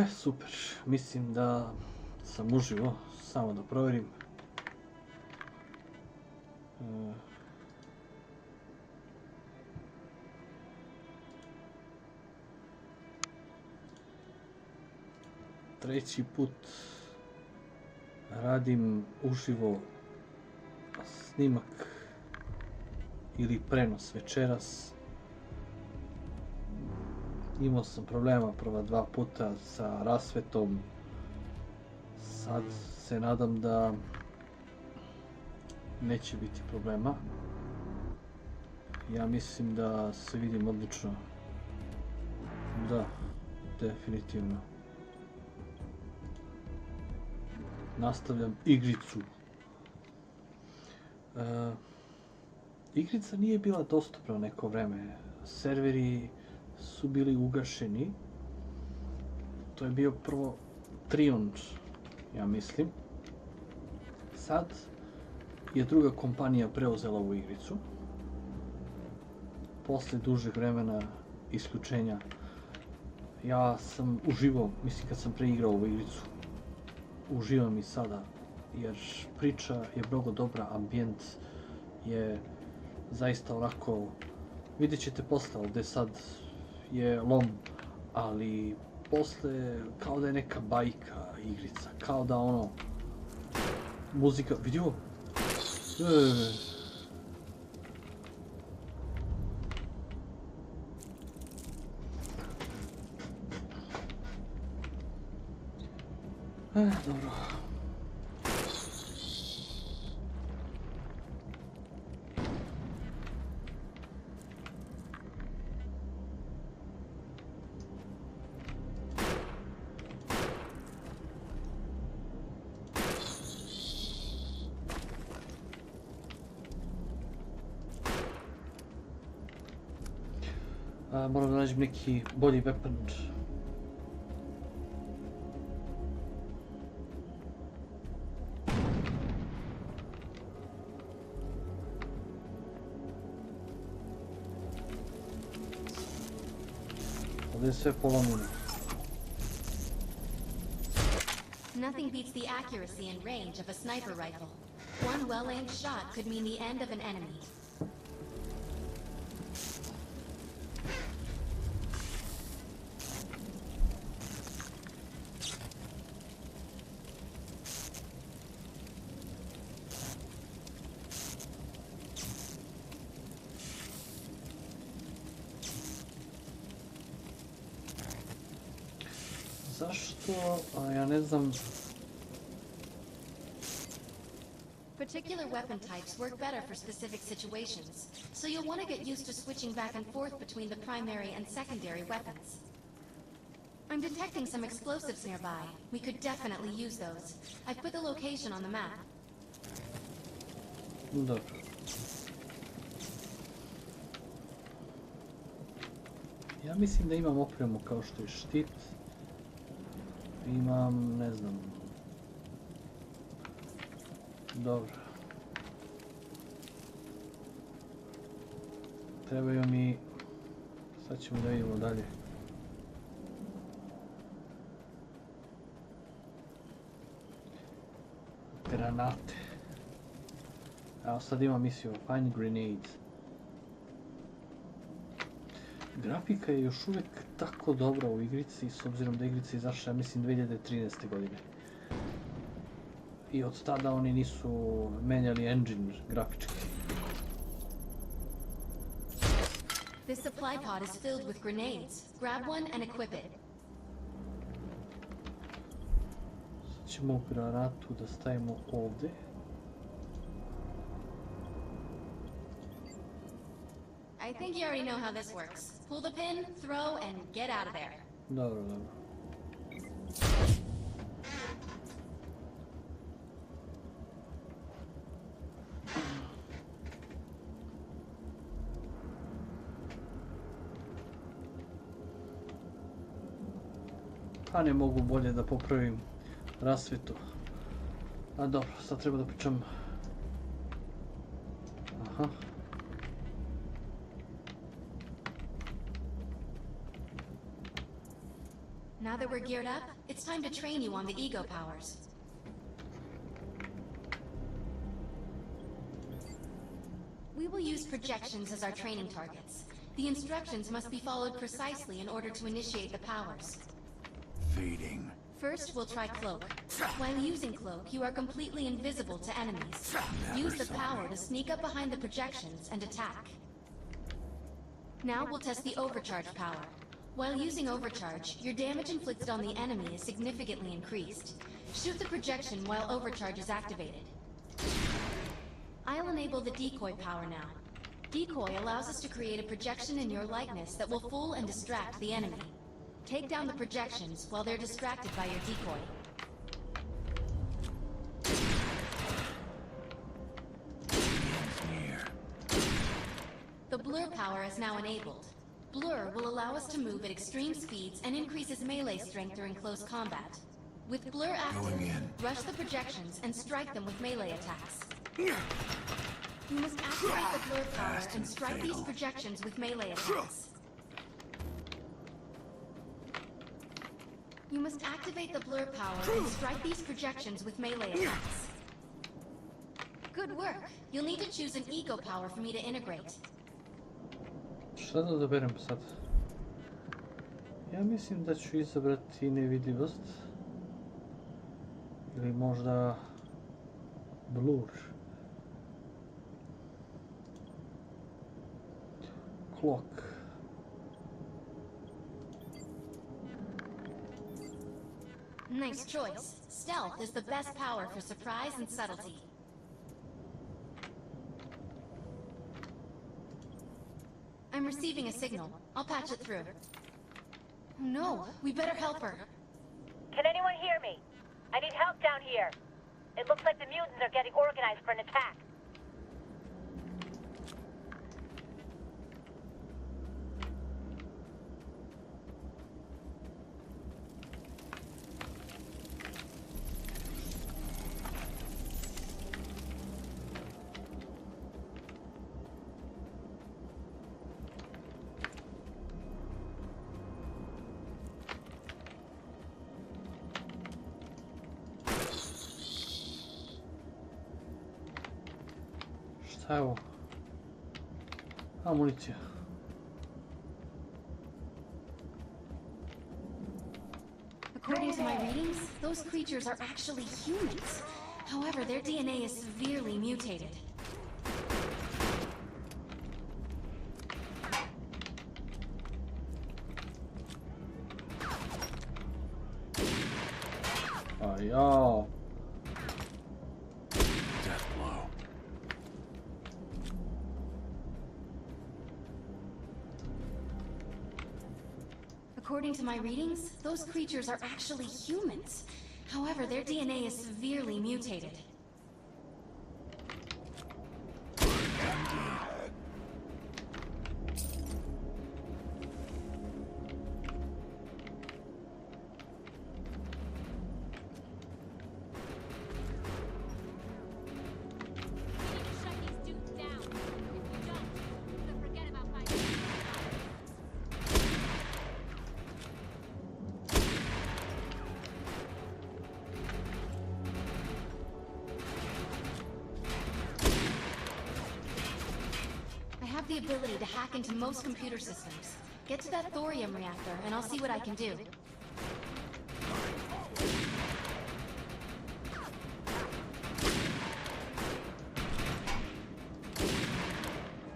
Super, mislim da sam uživo, samo da provjerim. Treći put radim uživo snimak ili prenos večeras. Imao sam problema prva dva puta sa rasvetom. Sad se nadam da neće biti problema. Ja mislim da se vidim odlično. Da, definitivno. Nastavljam igricu. Igrica nije bila dostupna neko vreme. Serveri su bili ugašeni. To je bio prvo Trion, ja mislim. Sad je druga kompanija preuzela ovu igricu. Posle dužeg vremena isključenja ja sam uživao, mislim kad sam preigrao ovu igricu. Uživam i sada, jer priča je mnogo dobra, ambijent je zaista onako, vidjet ćete posle, ovdje sad je lom, ali posle kao da je neka bajka igrica, kao da ono, muzika, vidi ovo, dobro. Moram da nađem neki bolji weapon. Ovdje je sve polomljeno. Nothing beats the accuracy and range of a sniper rifle. One well-aimed shot could mean the end of an enemy. Zašto? Ja ne znam. Particular weapon types work better for specific situations, so you'll want to get used to switching back and forth between the primary and secondary weapons. I'm detecting some explosives nearby. We could definitely use those. I've put the location on the map. Dobro. Ja mislim da imam opremu kao što je štit. Imam, ne znam. Dobro. Trebaju mi... Sad ćemo da vidimo dalje. Granate. Evo sad imam misiju Find Grenades. Grafika je još uvijek tako dobra u igrici, s obzirom da igrica izašla, mislim, 2013. godine. I od tada oni nisu menjali engine grafički. This supply pod is filled with grenades. Grab one and equip it. Sad ćemo granatu da stavimo ovdje. I think you already know how this works. Pull the pin, throw, and get out of there. Dobro, dobro. A ne mogu bolje da popravim rasvetu. A dobro, sad treba da pričam. Aha. Now that we're geared up, it's time to train you on the ego powers. We will use projections as our training targets. The instructions must be followed precisely in order to initiate the powers. Feeding. First, we'll try Cloak. While using Cloak, you are completely invisible to enemies. Never Use the saw power it. to sneak up behind the projections and attack. Now we'll test the Overcharge power. While using Overcharge, your damage inflicted on the enemy is significantly increased. Shoot the projection while Overcharge is activated. I'll enable the Decoy power now. Decoy allows us to create a projection in your likeness that will fool and distract the enemy. Take down the projections while they're distracted by your decoy. Near. The Blur power is now enabled. Blur will allow us to move at extreme speeds and increases melee strength during close combat. With Blur active, Going in. rush the projections and strike them with melee attacks. You must activate the Blur power Fast and and strike these fatal. projections with melee attacks. You must activate the Blur power and strike these projections with melee attacks. Good work. You'll need to choose an ego power for me to integrate. Šta da odaberem sad? Ja mislim da ću izabrati nevidljivost. Ili možda blur. Clock. Nice choice. Stealth is the best power for surprise and subtlety. I'm receiving a signal. I'll patch it through. Oh no, we better help her. Can anyone hear me? I need help down here. It looks like the mutants are getting organized for an attack. Šta je ovo? Amunicija. According to my readings, those creatures are actually humans. However, their DNA is severely mutated. A jao. Death blow. According to my readings, those creatures are actually humans. However, their DNA is severely mutated. I have the ability to hack into most computer systems. Get to that thorium reactor, and I'll see what I can do.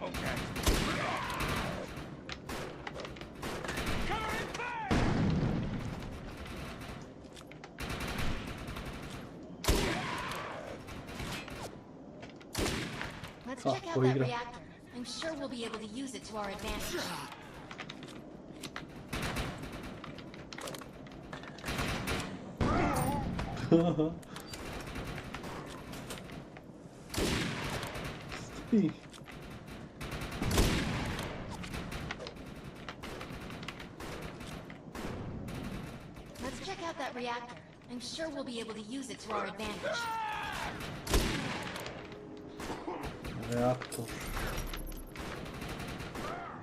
Okay. Let's Oh, check out oh, that igra. reactor. I'm sure we'll be able to use it to our advantage. Stih. Let's check out that reactor. I'm sure we'll be able to use it to our advantage. Reaktor.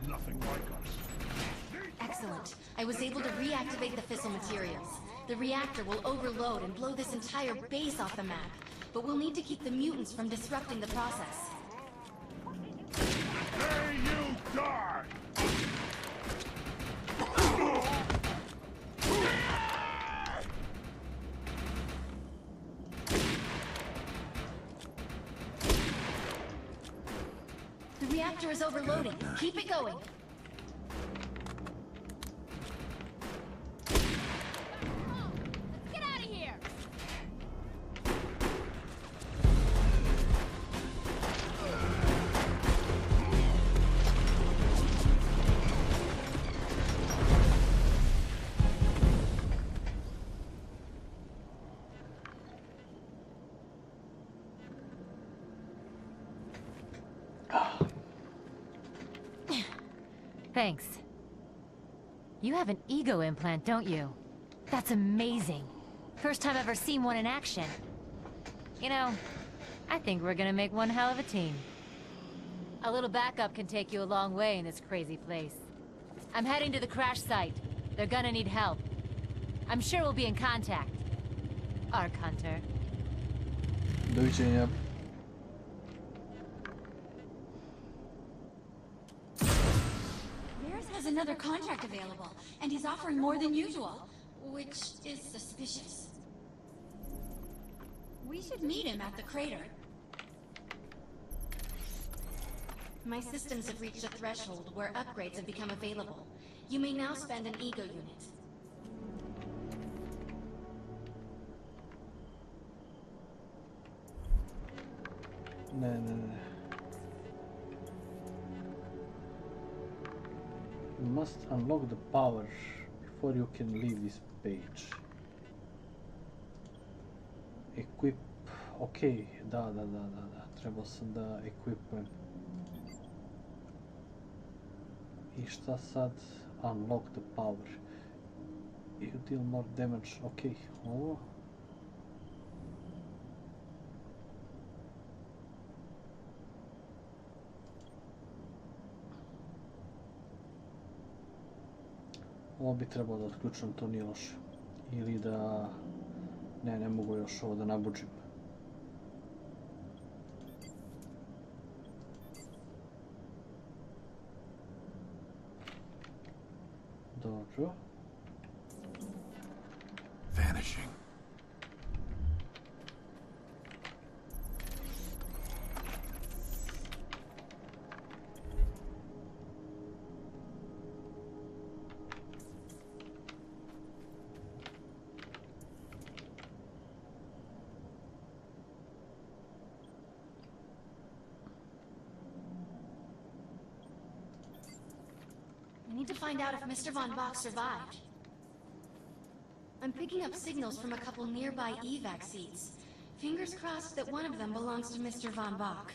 Nothing like us. Excellent. I was able to reactivate the fissile materials. The reactor will overload and blow this entire base off the map, but we'll need to keep the mutants from disrupting the process. There you die! The reactor is overloading. Keep it going. Get out of here! Thanks. You have an ego implant, don't you? That's amazing. First time I've ever seen one in action. You know, I think we're gonna make one hell of a team. A little backup can take you a long way in this crazy place. I'm heading to the crash site. They're gonna need help. I'm sure we'll be in contact. Arc Hunter. Doviđenja. Has another contract available, and he's offering more than usual, which is suspicious. We should meet him at the crater. My systems have reached a threshold where upgrades have become available. You may now spend an ego unit. Ne. You must unlock the power before you can leave this page. Equip. Ok, da. Trebao sam da equipujem. I šta sad? Unlock the power. You deal more damage. Ok, ovo. Ovo bi trebalo da otključam, to nije loše. Ili da... Ne mogu još ovo da nabuđim. Dobro. Vanishing. I need to find out if Mr. Von Bach survived. I'm picking up signals from a couple nearby evac seats. Fingers crossed that one of them belongs to Mr. Von Bach.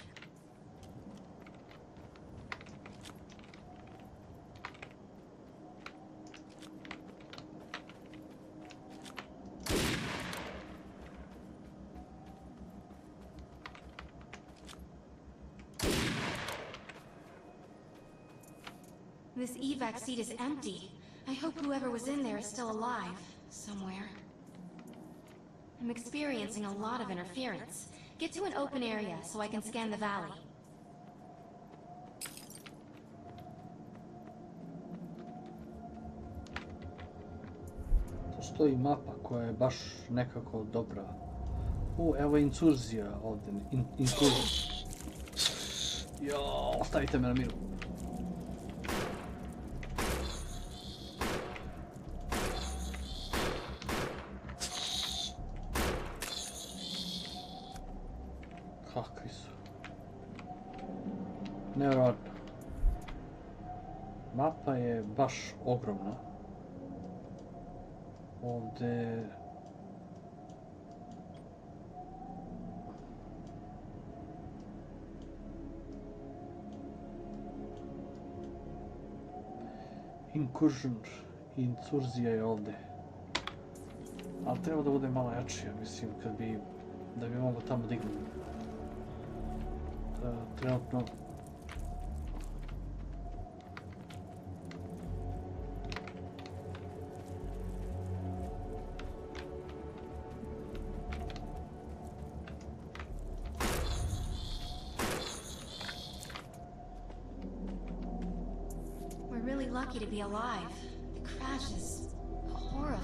This evac seat is empty. I hope whoever was in there is still alive, somewhere. I'm experiencing a lot of interference. Get to an open area so I can scan the valley. To stoji mapa koja je baš nekako dobra. Evo incurzija ovdje. Incurzija. Jo, ostavite me na miru. Kakvi su. Nevjerojatno. Mapa je baš ogromna. Ovdje... Incursion i incurzija je ovdje. Ali treba da bude malo jači, ja mislim, da bi mogao tamo dignuti. Trenutno... lucky to be alive. The crash is horrifying.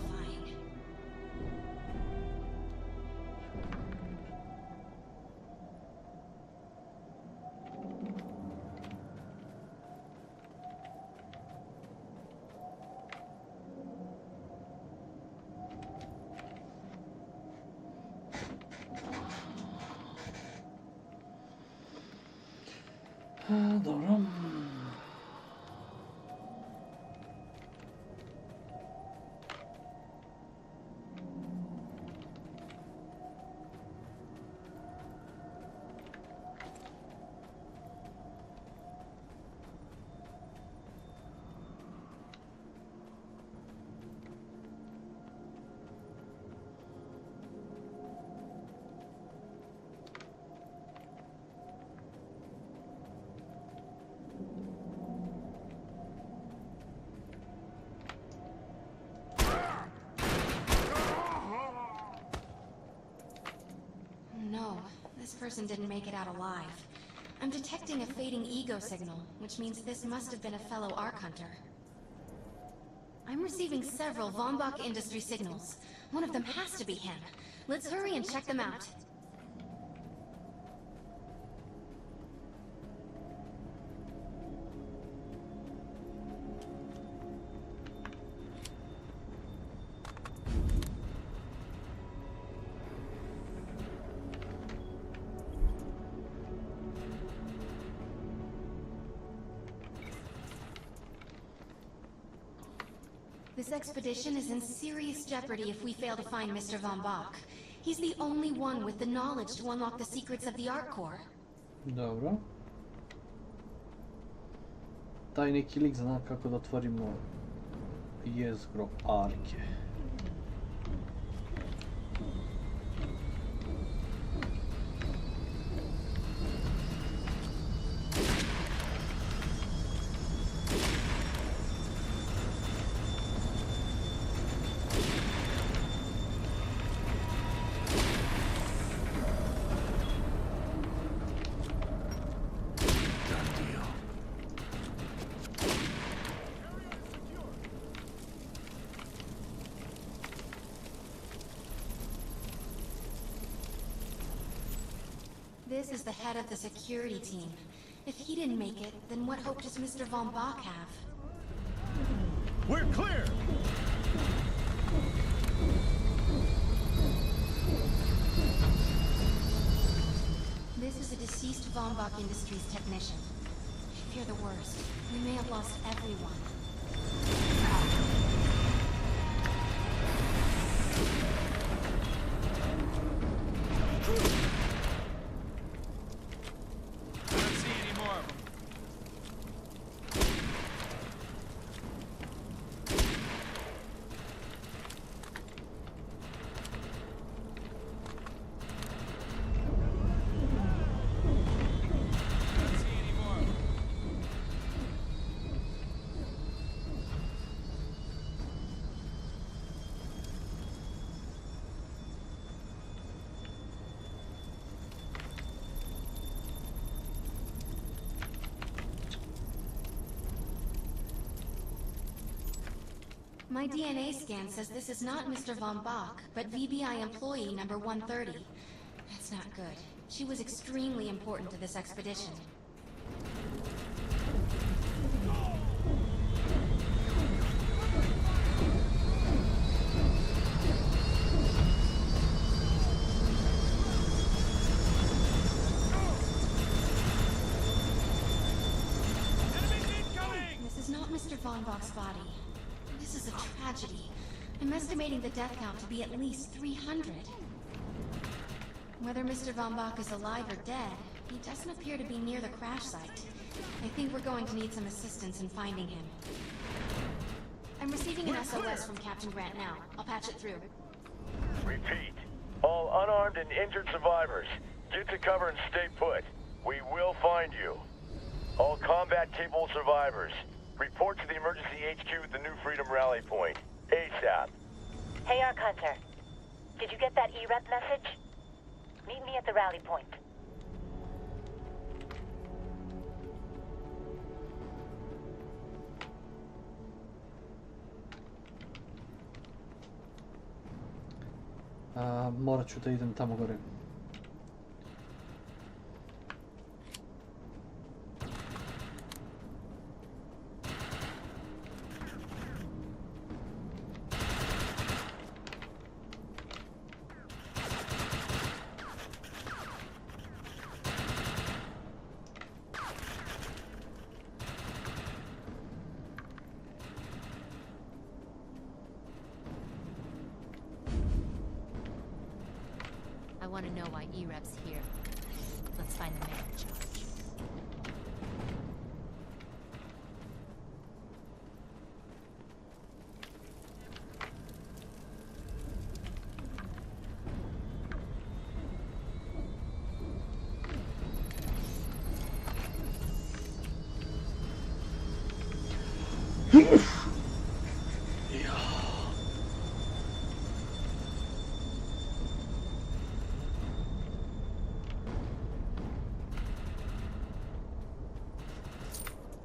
Dobro. No, this person didn't make it out alive. I'm detecting a fading ego signal, which means this must have been a fellow Ark Hunter. I'm receiving several Von Bach Industry signals. One of them has to be him. Let's hurry and check them out. This expedition is in serious jeopardy if we fail to find Mr. Von Bach. He's the only one with the knowledge to unlock the secrets of the Ark Core. Dobro. Taj neki lik zna kako da otvorimo jezgro Arke. This is the head of the security team. If he didn't make it, then what hope does Mr. Von Bach have? We're clear! This is a deceased Von Bach Industries technician. I fear the worst. We may have lost everyone. My DNA scan says this is not Mr. Von Bach, but VBI employee number 130. That's not good. She was extremely important to this expedition. This is not Mr. Von Bach's body. This is a tragedy. I'm estimating the death count to be at least 300. Whether Mr. Von Bach is alive or dead, he doesn't appear to be near the crash site. I think we're going to need some assistance in finding him. I'm receiving an SOS from Captain Grant now. I'll patch it through. Repeat. All unarmed and injured survivors, get to cover and stay put. We will find you. All combat-capable survivors, report to the emergency HQ at the New Freedom Rally Point. ASAP. Hey, Ark Hunter. Did you get that E-Rep message? Meet me at the rally point. Morat ću da idem tamo gore. I want to know why E-Rep's here. Let's find the man in charge.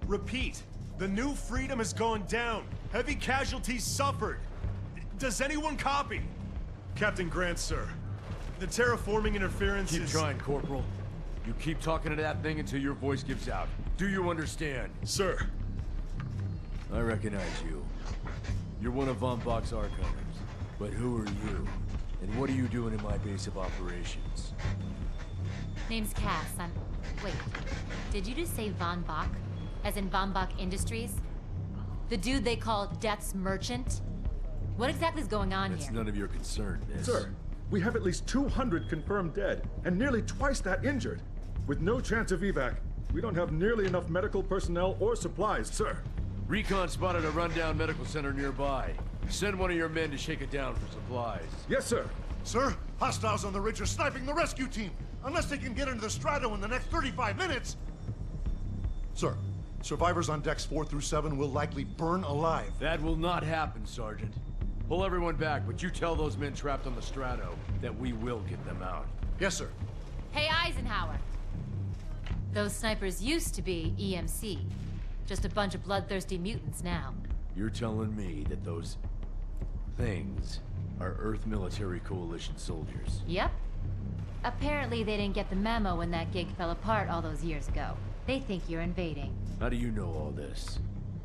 Repeat, the new freedom has gone down. Heavy casualties suffered. Does anyone copy? Captain Grant, sir. The terraforming interference Keep is... trying, Corporal. You keep talking to that thing until your voice gives out. Do you understand? Sir. I recognize you. You're one of Von Bach's archivers. But who are you? And what are you doing in my base of operations? Name's Cass. Wait. Did you just say Von Bach? As in Von Bach Industries? The dude they call Death's Merchant? What exactly is going on That's here? none of your concern, miss. Sir, we have at least 200 confirmed dead, and nearly twice that injured. With no chance of evac, we don't have nearly enough medical personnel or supplies, sir. Recon spotted a rundown medical center nearby. Send one of your men to shake it down for supplies. Yes, sir. Sir, hostiles on the ridge are sniping the rescue team. Unless they can get into the Strato in the next 35 minutes. Sir, survivors on decks 4 through 7 will likely burn alive. That will not happen, Sergeant. Pull everyone back, but you tell those men trapped on the Strato that we will get them out. Yes, sir. Hey, Eisenhower. Those snipers used to be EMC. Just a bunch of bloodthirsty mutants now. You're telling me that those things are Earth Military Coalition soldiers? Yep. Apparently they didn't get the memo when that gig fell apart all those years ago. They think you're invading. How do you know all this?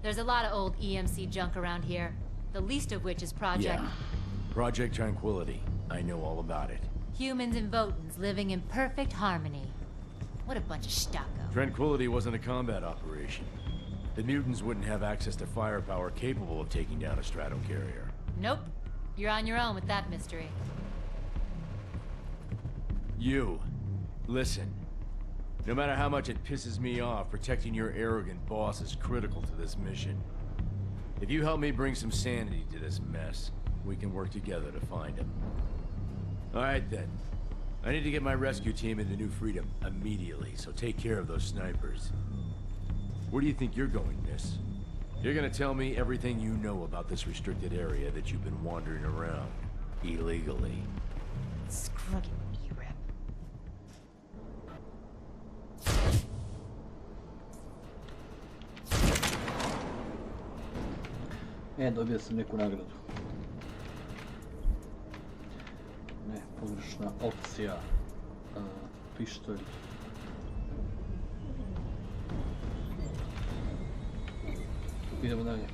There's a lot of old EMC junk around here. The least of which is Project... Yeah. Project Tranquility. I know all about it. Humans and Votans living in perfect harmony. What a bunch of stucco. Tranquility wasn't a combat operation. The mutants wouldn't have access to firepower capable of taking down a strato carrier. Nope. You're on your own with that mystery. You, listen. No matter how much it pisses me off, protecting your arrogant boss is critical to this mission. If you help me bring some sanity to this mess, we can work together to find him. All right then. I need to get my rescue team into New Freedom immediately, so take care of those snipers. Where do you think you're going, miss? You're gonna tell me everything you know about this restricted area that you've been wandering around illegally. Screw you, E-Rep. Dobio sam neku nagradu. Ne, pogrešna opcija. Pištolj. Idemo dalje.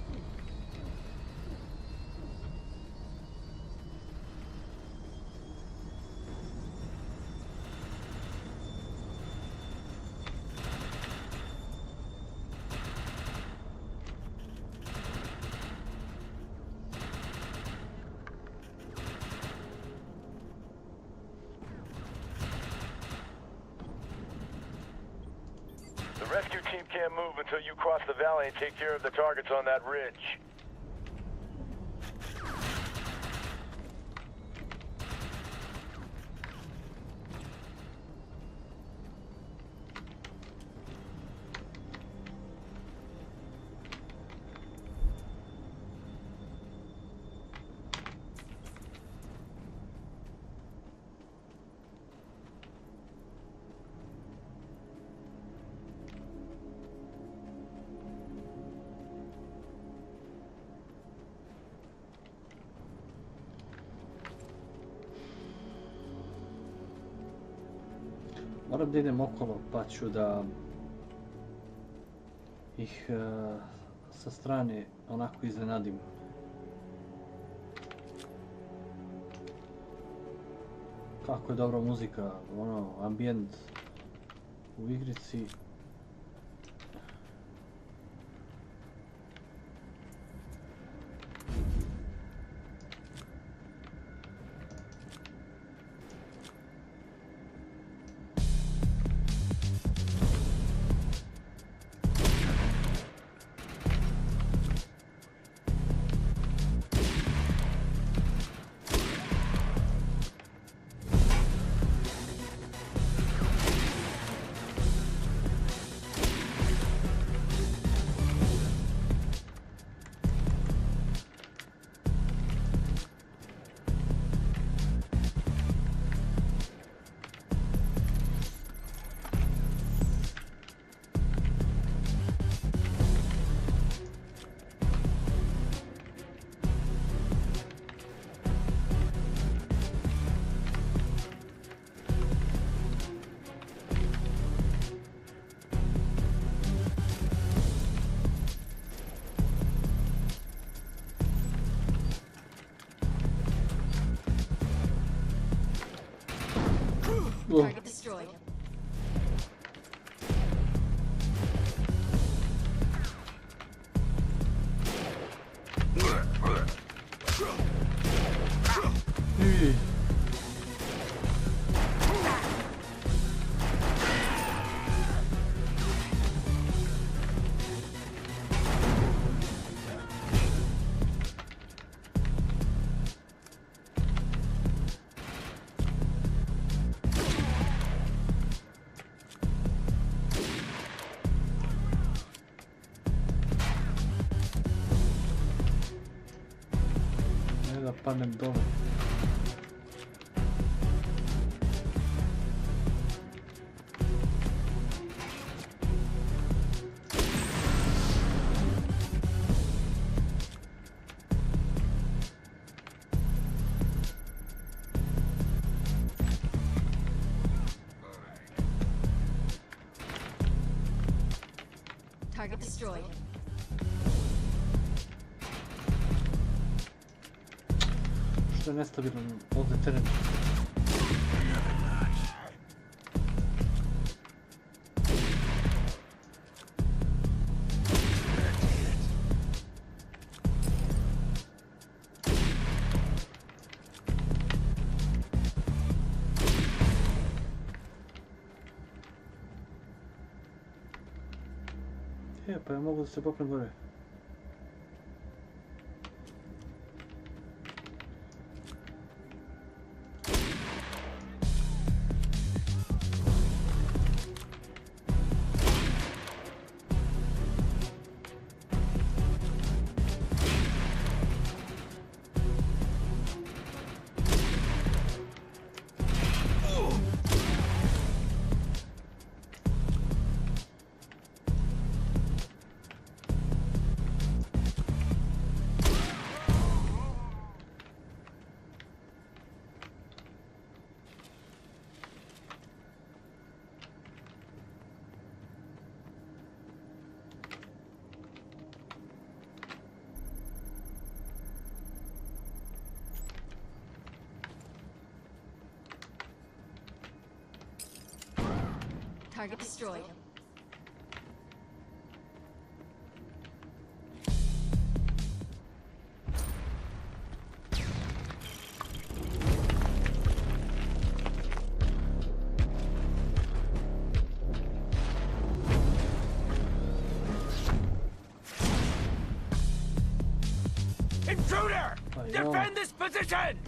The rescue team can't move until you cross the valley and take care of the targets on that ridge. Moram da idem okolo pa ću da ih sa strane onako iznenadim. Kako je dobra muzika, ono, ambijent u igrici. Target destroyed. Da padnem dole. Target destroyed. Što je nestabilan ovdje teren. Pa ja mogu da se popnem gore. Target destroyed. Intruder! Defend this position!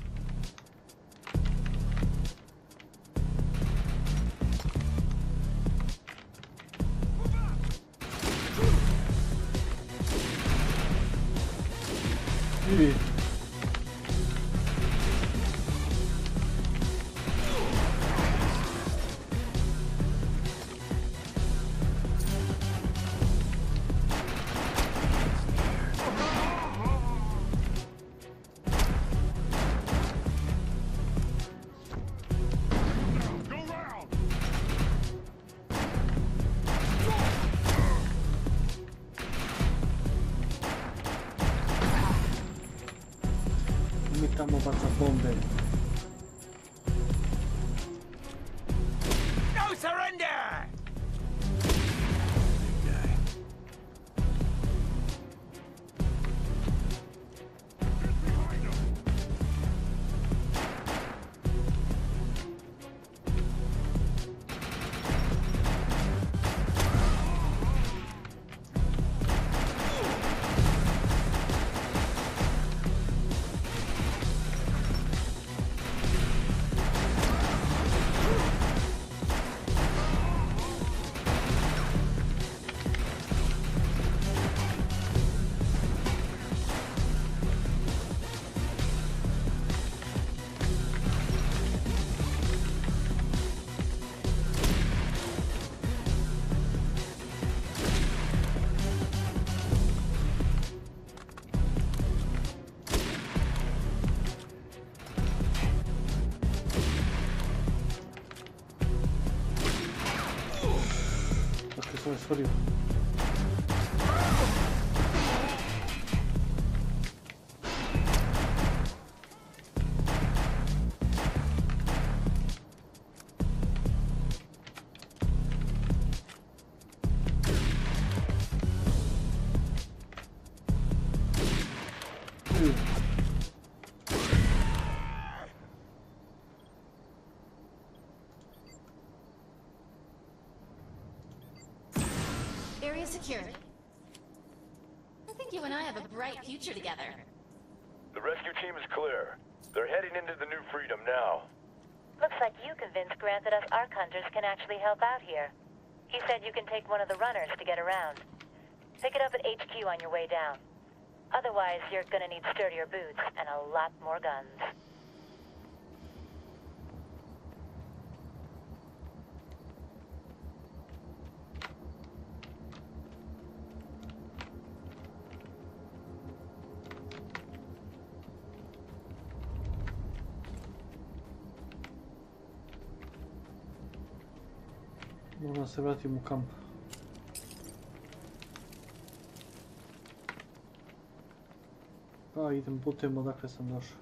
i tamo baca bombe. No surrender! Stvorio. Area secured. I think you and I have a bright future together. The rescue team is clear. They're heading into the New Freedom now. Looks like you convinced Grant that us Ark Hunters can actually help out here. He said you can take one of the runners to get around. Pick it up at HQ on your way down. Otherwise, you're gonna need sturdier boots and a lot more guns. Moram se vratim u kamp. Pa idem putem odakle sam došao.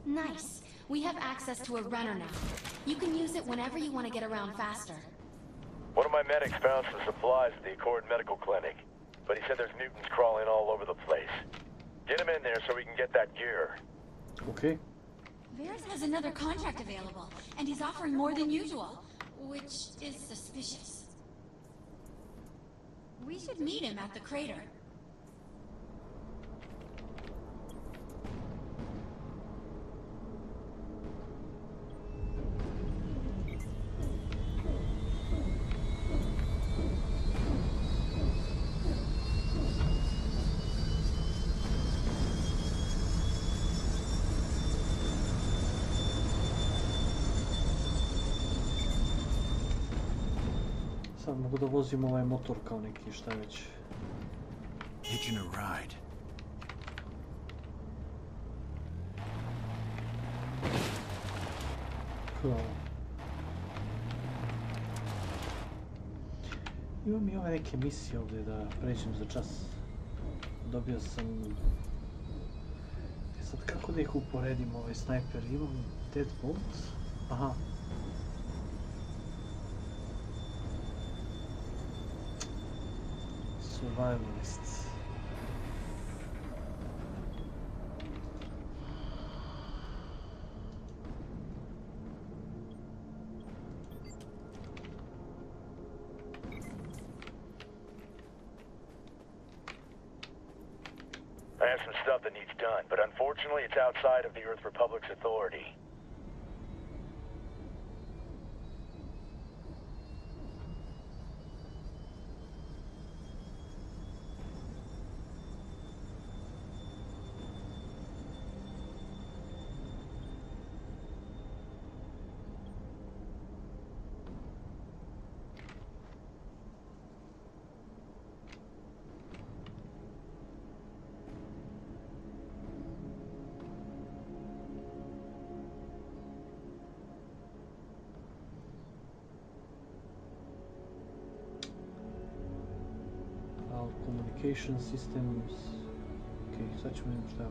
Nice. We have access to a runner now. You can use it whenever you want to get around faster. One of my medics found some supplies at the Accord Medical Clinic, but he said there's mutants crawling all over the place. Get him in there so we can get that gear. Okay. Varys has another contract available, and he's offering more than usual, which is suspicious. We should meet him at the crater. Sad mogu da vozim ovaj motor kao neki šta već. Hitching a ride. Imam i ove neke misije ovdje da pređem za čas. Dobio sam... Sad kako da ih uporedim, ovaj snajper? Imam deadbolt, Aha. Survivalists. I have some stuff that needs done, but unfortunately it's outside of the Earth Republic's authority. Communication systems. Okej, sad ćemo vidjeti šta je.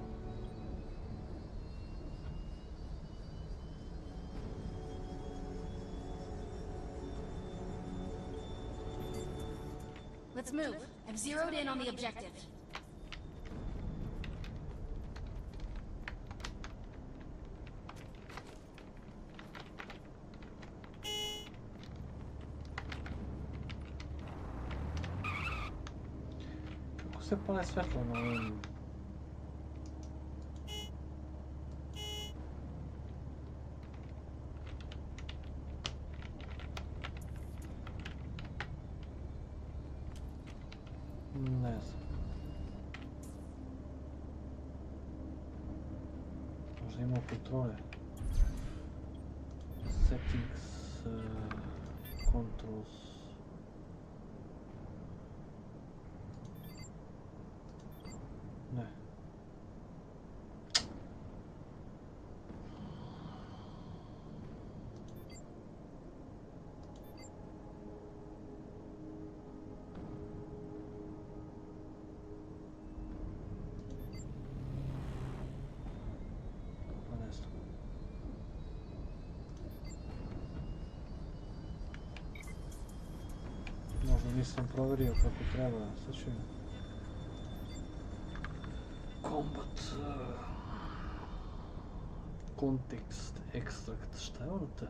Let's move. I've zeroed in on the objective. Kako se pale svjetlo na ovom? Ne znam. Možda imamo kontrole. Settings, controls. Ne. Pa ne znam. Možda nisam provjerio kako treba, sad ću imati. Combat, context, extract, šta je ono te?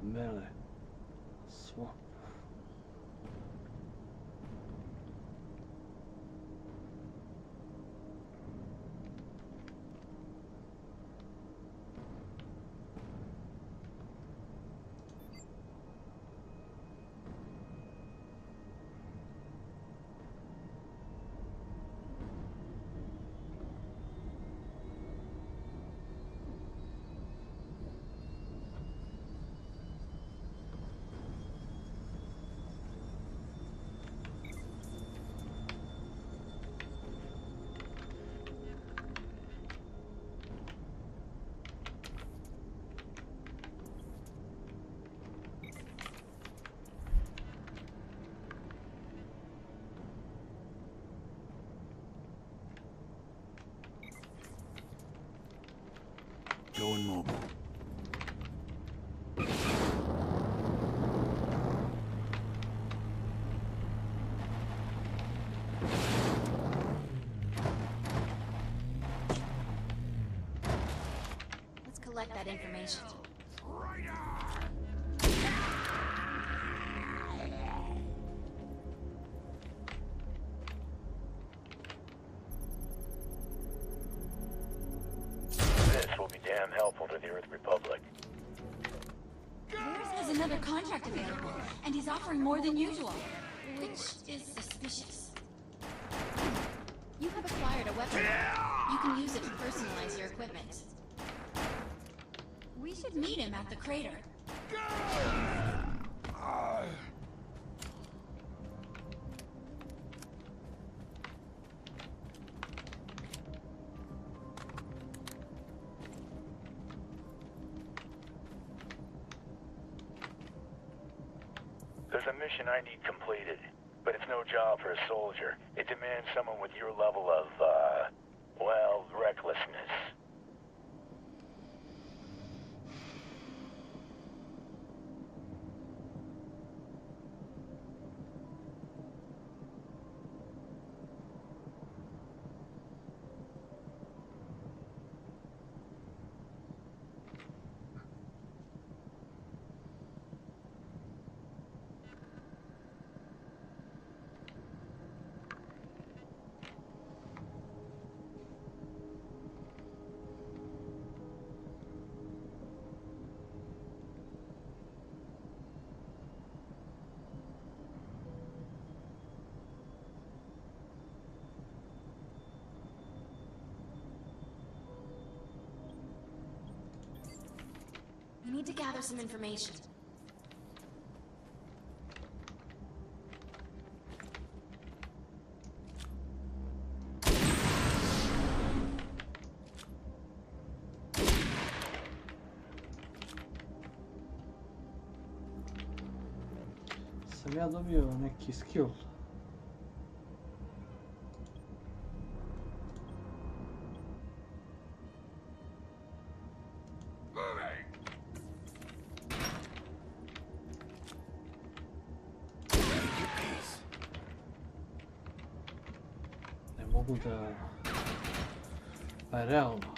Mele, swap. Going mobile. Let's collect that information. This will be damn helpful to the Earth Republic. Where's has another contract available, and he's offering more than usual, which is suspicious. You have acquired a weapon. You can use it to personalize your equipment. We should meet him at the crater. There's a mission I need completed, but it's no job for a soldier. It demands someone with your level of, well, recklessness. need to gather some information. Sam ja dobio neki skill. Ne mogu da... Pa je realno.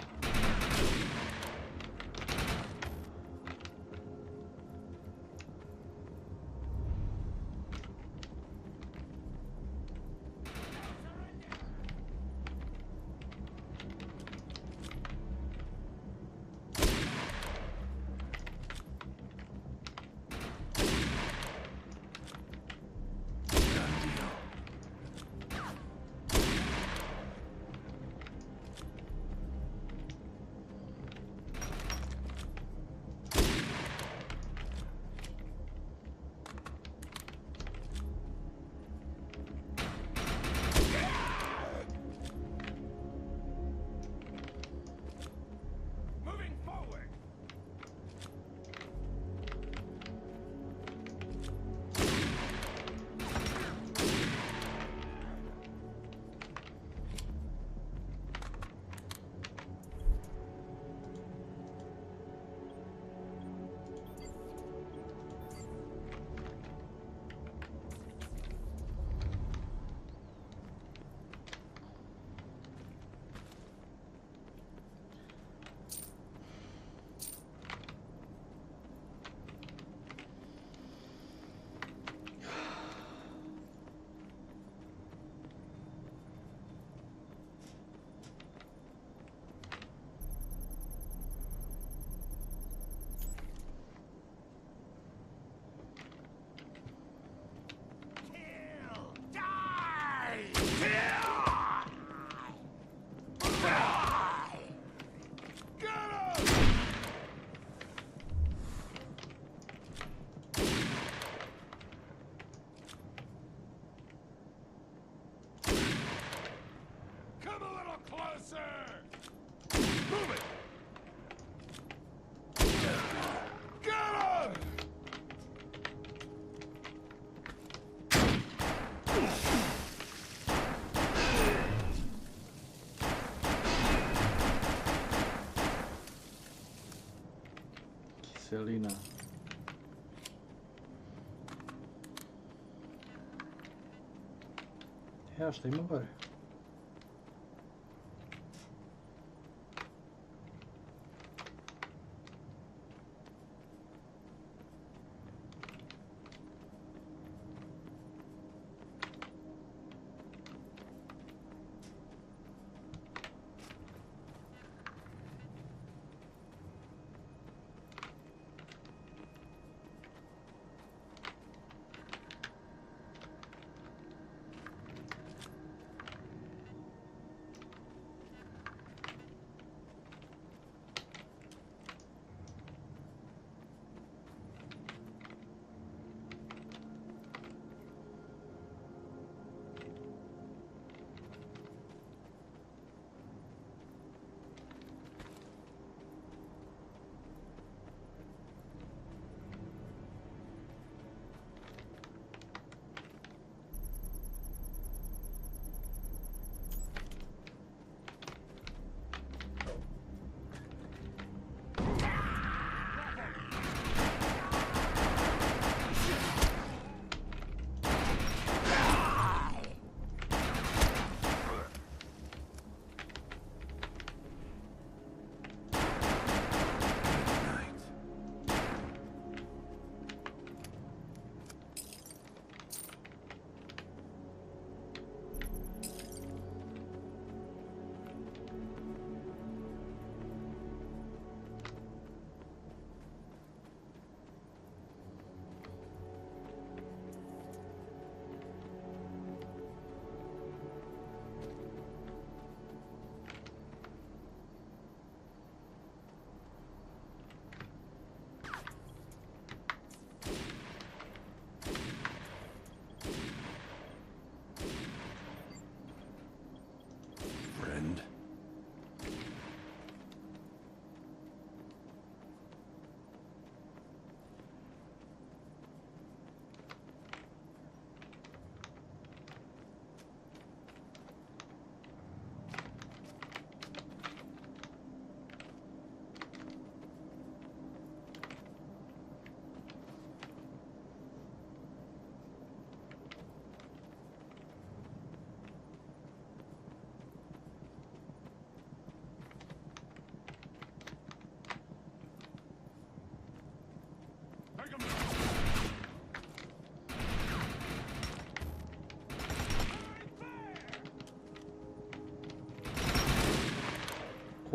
Kiselina. Ja, šta ima gore?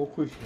Koliko ih je?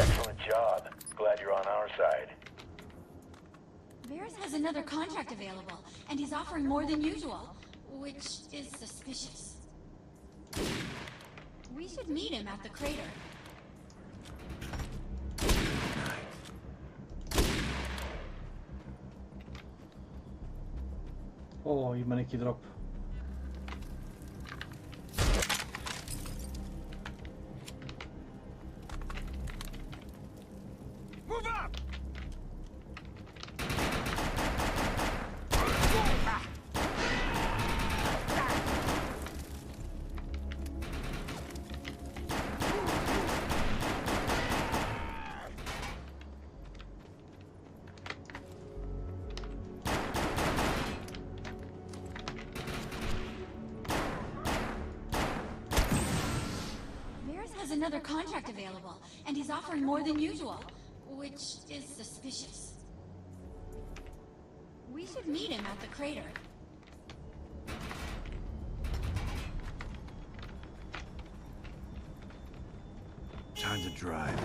Excellent job. Glad you're on our side. Varys has another contract available, and he's offering more than usual, which is suspicious. We should meet him at the crater. O, ima neki drop. Has another contract available, and he's offering more than usual, which is suspicious. We should meet him at the crater. Time to drive.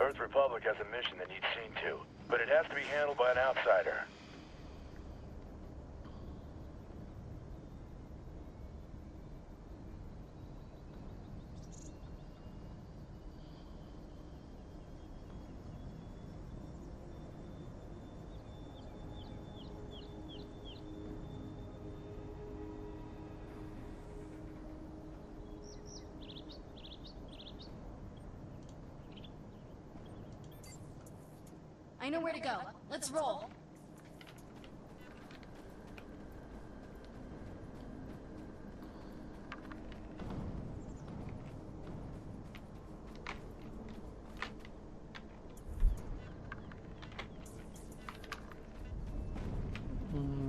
Earth Republic has a mission that needs seen to, but it has to be handled by an outsider. I know where to go. Let's roll.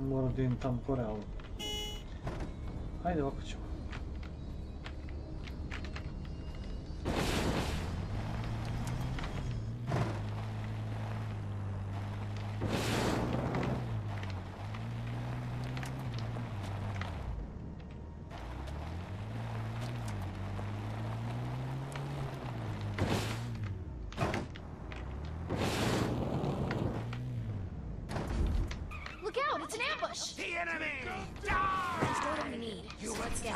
Moram da idem tamo gore, ali... Ajde, ovako ćemo. Look out! It's an ambush! The enemy! Let's go what we need. So let's go.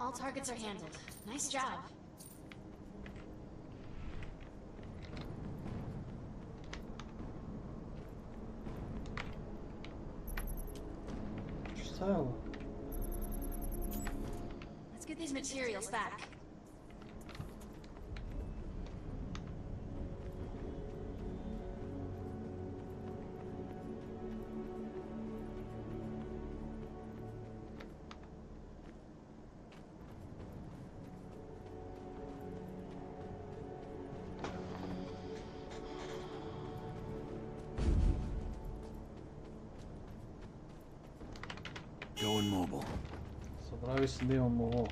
All targets are handled. Nice job. Šta je ovo? Let's get these materials back. Zaboravio sam da imamo ovo.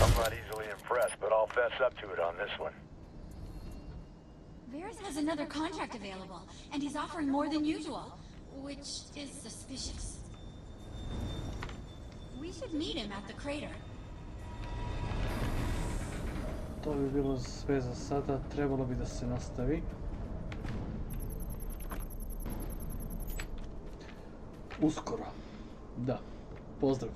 I'm not easily impressed, but I'll fess up to it on this one. Varys has another contract available, and he's offering more than usual, which is suspicious. We should meet him at the crater. To bi bilo sve za sada, trebalo bi da se nastavi. Uskoro. Da, pozdrav.